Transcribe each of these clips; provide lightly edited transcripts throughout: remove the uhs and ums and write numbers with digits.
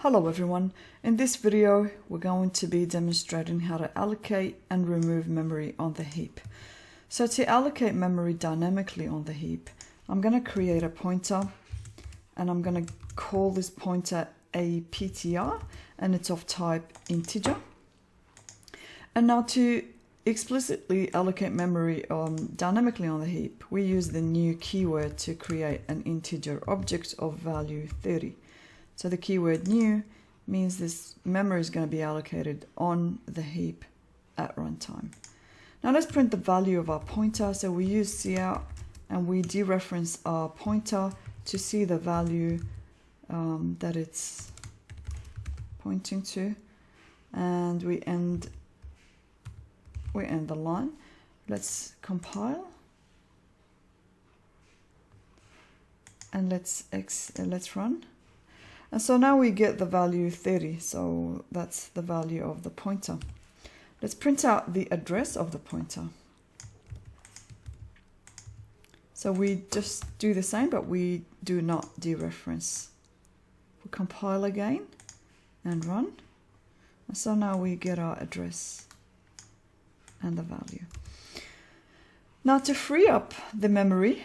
Hello everyone, in this video we're going to be demonstrating how to allocate and remove memory on the heap. So to allocate memory dynamically on the heap, I'm going to create a pointer and I'm going to call this pointer a PTR and it's of type integer. And now to explicitly allocate memory dynamically on the heap, we use the new keyword to create an integer object of value 30. So the keyword new means this memory is going to be allocated on the heap at runtime. Now let's print the value of our pointer. So we use cout and we dereference our pointer to see the value that it's pointing to, and we end the line. Let's compile and let's run. And so now we get the value 30, so that's the value of the pointer. Let's print out the address of the pointer. So we just do the same, but we do not dereference. We compile again and run. And so now we get our address and the value. Now to free up the memory,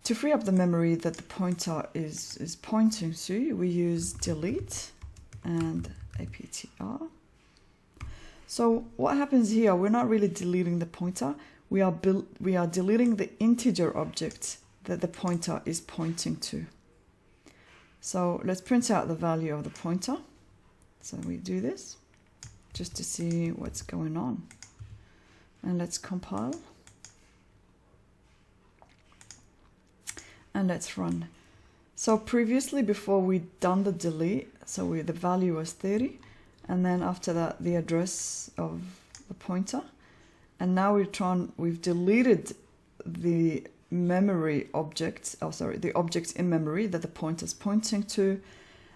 to free up the memory that the pointer is pointing to, we use delete and a PTR. So what happens here, we're not really deleting the pointer, we are deleting the integer object that the pointer is pointing to. So let's print out the value of the pointer. So we do this just to see what's going on. And let's compile. And let's run. So previously, before we'd done the delete, so the value was 30, and then after that the address of the pointer, and now we've deleted the memory objects, the objects in memory that the pointer is pointing to,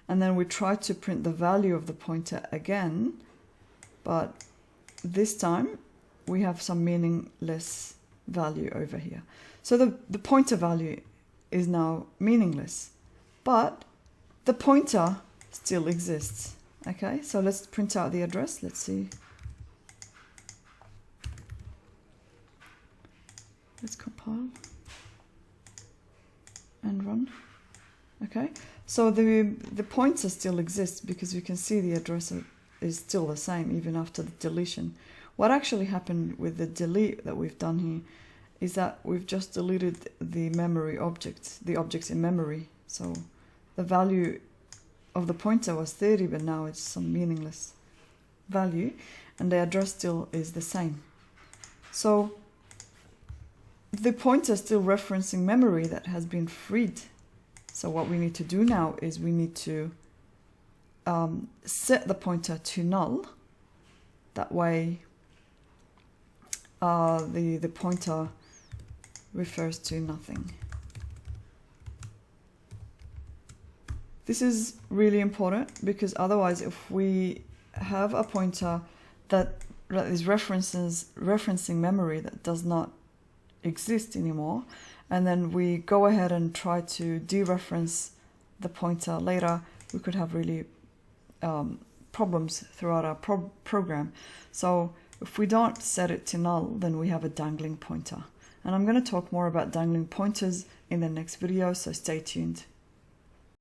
and then we try to print the value of the pointer again, but this time we have some meaningless value over here. So the pointer value is now meaningless, but the pointer still exists. Okay, so let's print out the address. Let's see. Let's compile and run. Okay, so the pointer still exists because you can see the address is still the same even after the deletion. What actually happened with the delete that we've done here is that we've just deleted the memory objects, the objects in memory. So the value of the pointer was 30, but now it's some meaningless value, and the address still is the same. So the pointer is still referencing memory that has been freed. So what we need to do now is we need to set the pointer to null. That way the pointer refers to nothing. This is really important because otherwise if we have a pointer that is referencing memory that does not exist anymore, and then we go ahead and try to dereference the pointer later, we could have really problems throughout our program. So if we don't set it to null, then we have a dangling pointer. And I'm going to talk more about dangling pointers in the next video, so stay tuned.